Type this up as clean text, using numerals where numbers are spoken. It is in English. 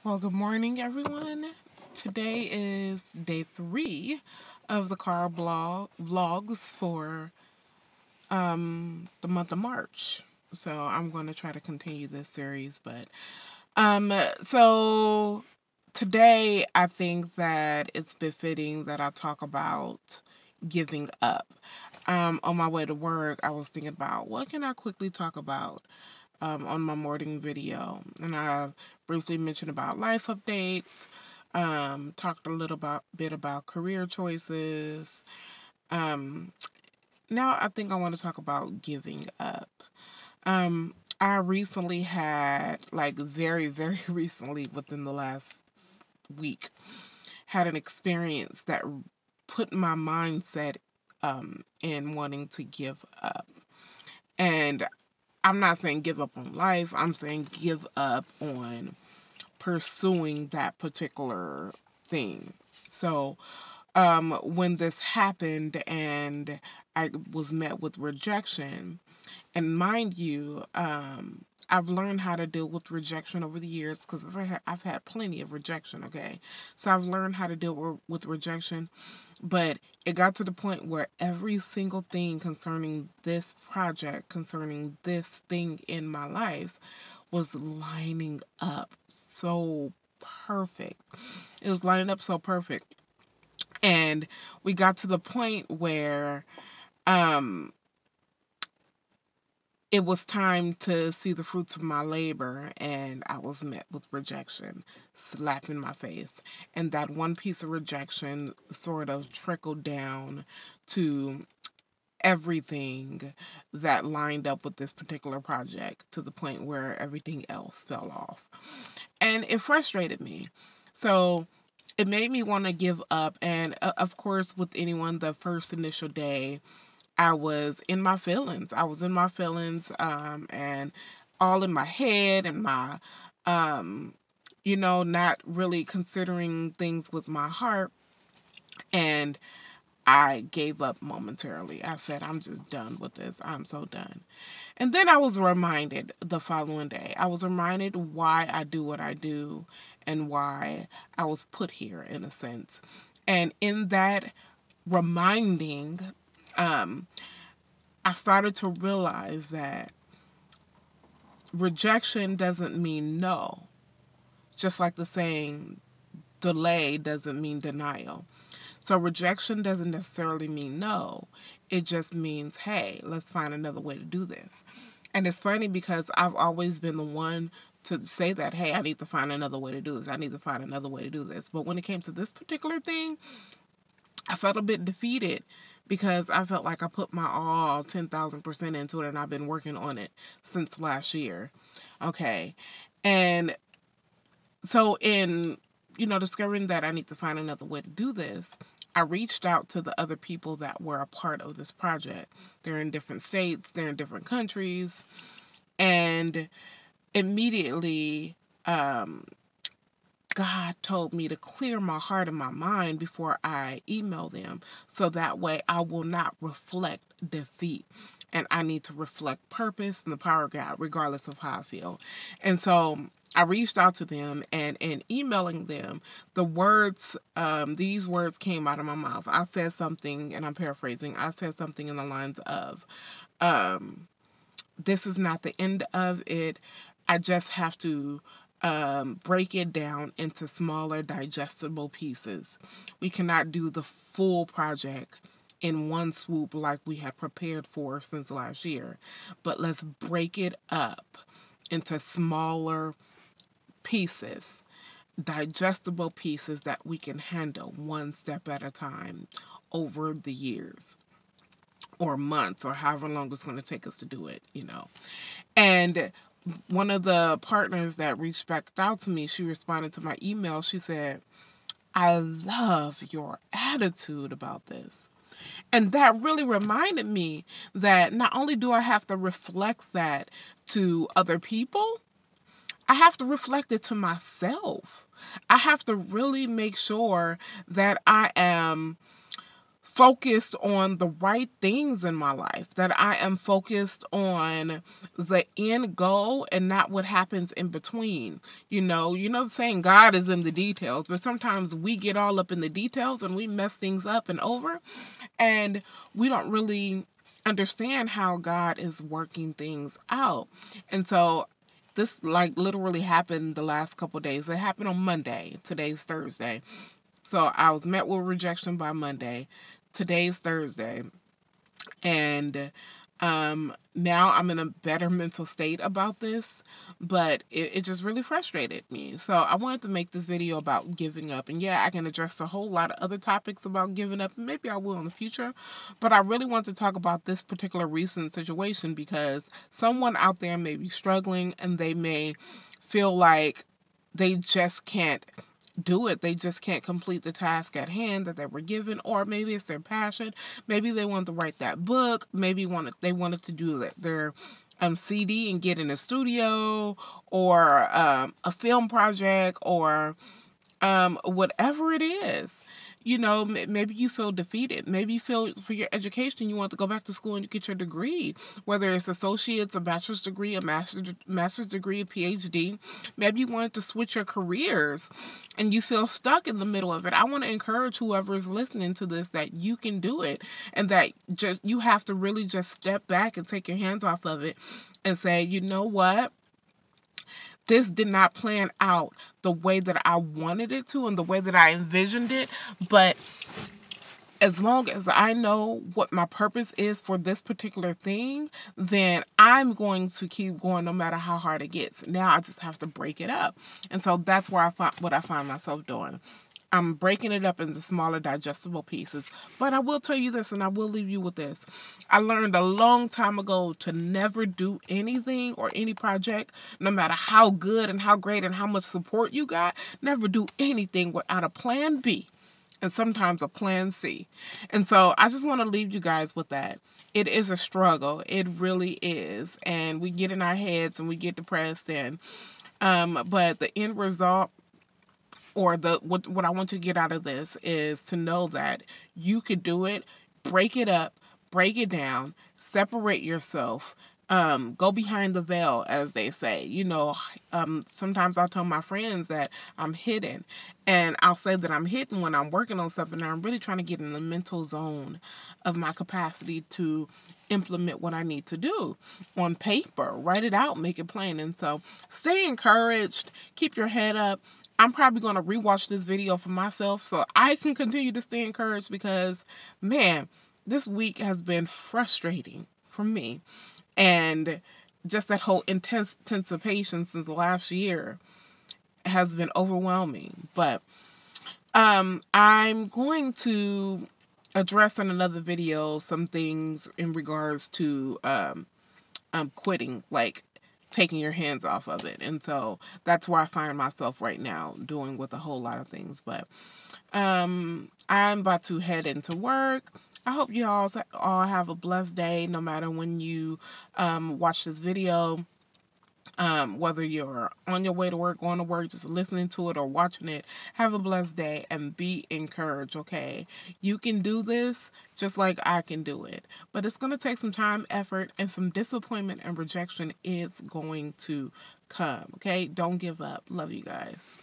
Well, good morning, everyone. Today is day 3 of the car vlogs for the month of March. So I'm going to try to continue this series, but so today I think that it's befitting that I talk about giving up. On my way to work, I was thinking about what can I quickly talk about on my morning video, and I briefly mentioned about life updates, talked a little bit about career choices. Um, Now I think I want to talk about giving up. I recently had, like very, very recently, within the last week, had an experience that put my mindset in wanting to give up. And I'm not saying give up on life, I'm saying give up on pursuing that particular thing. So, when this happened and I was met with rejection, and mind you, I've learned how to deal with rejection over the years because I've had plenty of rejection, okay? So I've learned how to deal with rejection, but it got to the point where every single thing concerning this project, concerning this thing in my life, was lining up so perfect. It was lining up so perfect. And we got to the point where it was time to see the fruits of my labor, and I was met with rejection, slap in my face. And that one piece of rejection sort of trickled down to everything that lined up with this particular project, to the point where everything else fell off. And it frustrated me. So it made me want to give up. And of course, with anyone, the first initial day, I was in my feelings. I was in my feelings, and all in my head, and my, not really considering things with my heart. And I gave up momentarily. I said, I'm just done with this. I'm so done. And then I was reminded the following day. I was reminded why I do what I do and why I was put here, in a sense. And in that reminding, I started to realize that rejection doesn't mean no. Just like the saying, delay doesn't mean denial. So rejection doesn't necessarily mean no. It just means, hey, let's find another way to do this. And it's funny because I've always been the one to say that, hey, I need to find another way to do this. I need to find another way to do this. But when it came to this particular thing, I felt a bit defeated because I felt like I put my all 10,000% into it, and I've been working on it since last year. Okay. And so in, discovering that I need to find another way to do this, I reached out to the other people that were a part of this project. They're in different states, they're in different countries, and immediately God told me to clear my heart and my mind before I email them, so that way I will not reflect defeat. And I need to reflect purpose and the power of God, regardless of how I feel. And so I reached out to them, and in emailing them, these words came out of my mouth. I said something, and I'm paraphrasing, I said something in the lines of, this is not the end of it. I just have to break it down into smaller, digestible pieces. We cannot do the full project in one swoop like we had prepared for since last year, but let's break it up into smaller pieces, digestible pieces that we can handle one step at a time over the years or months or however long it's going to take us to do it. And one of the partners that reached back out to me, she responded to my email. She said, I love your attitude about this. And that really reminded me that not only do I have to reflect that to other people, I have to reflect it to myself. I have to really make sure that I am focused on the right things in my life, that I am focused on the end goal and not what happens in between. You know the saying, God is in the details, but sometimes we get all up in the details and we mess things up and over, and we don't really understand how God is working things out. And so this like literally happened the last couple of days. It happened on Monday. Today's Thursday. So I was met with rejection by Monday. Today's Thursday. And now I'm in a better mental state about this, but it just really frustrated me. So I wanted to make this video about giving up. And yeah, I can address a whole lot of other topics about giving up, and maybe I will in the future. But I really want to talk about this particular recent situation because someone out there may be struggling and they may feel like they just can't do it. They just can't complete the task at hand that they were given, or maybe it's their passion. Maybe they wanted to write that book. Maybe they wanted to do their CD and get in a studio, or a film project, or whatever it is. You know, maybe you feel defeated. Maybe you feel for your education, you want to go back to school and get your degree, whether it's associates, a bachelor's degree, a master's degree, a PhD. Maybe you wanted to switch your careers and you feel stuck in the middle of it. I want to encourage whoever is listening to this that you can do it, and that you have to really just step back and take your hands off of it and say, you know what? This did not plan out the way that I wanted it to and the way that I envisioned it. But as long as I know what my purpose is for this particular thing, then I'm going to keep going no matter how hard it gets. Now I just have to break it up. And so that's where I find myself doing. I'm breaking it up into smaller, digestible pieces. But I will tell you this, and I will leave you with this. I learned a long time ago to never do anything or any project, no matter how good and how great and how much support you got, never do anything without a plan B and sometimes a plan C. And so I just want to leave you guys with that. It is a struggle. It really is. And we get in our heads and we get depressed. But the end result, or what I want you to get out of this, is to know that you could do it. Break it up, break it down, separate yourself, go behind the veil, as they say. You know, sometimes I'll tell my friends that I'm hidden, and I'll say that I'm hidden when I'm working on something and I'm really trying to get in the mental zone of my capacity to implement what I need to do on paper, write it out, make it plain. And so stay encouraged, keep your head up. I'm probably going to rewatch this video for myself so I can continue to stay encouraged, because, man, this week has been frustrating for me. And just that whole intensification since last year has been overwhelming. But I'm going to address in another video some things in regards to quitting, like taking your hands off of it. And so that's where I find myself right now, doing with a whole lot of things. But I'm about to head into work. I hope you all have a blessed day, no matter when you watch this video. Whether you're on your way to work, going to work, just listening to it or watching it, have a blessed day and be encouraged, okay? You can do this just like I can do it. But it's going to take some time, effort, and some disappointment and rejection is going to come, okay? Don't give up. Love you guys.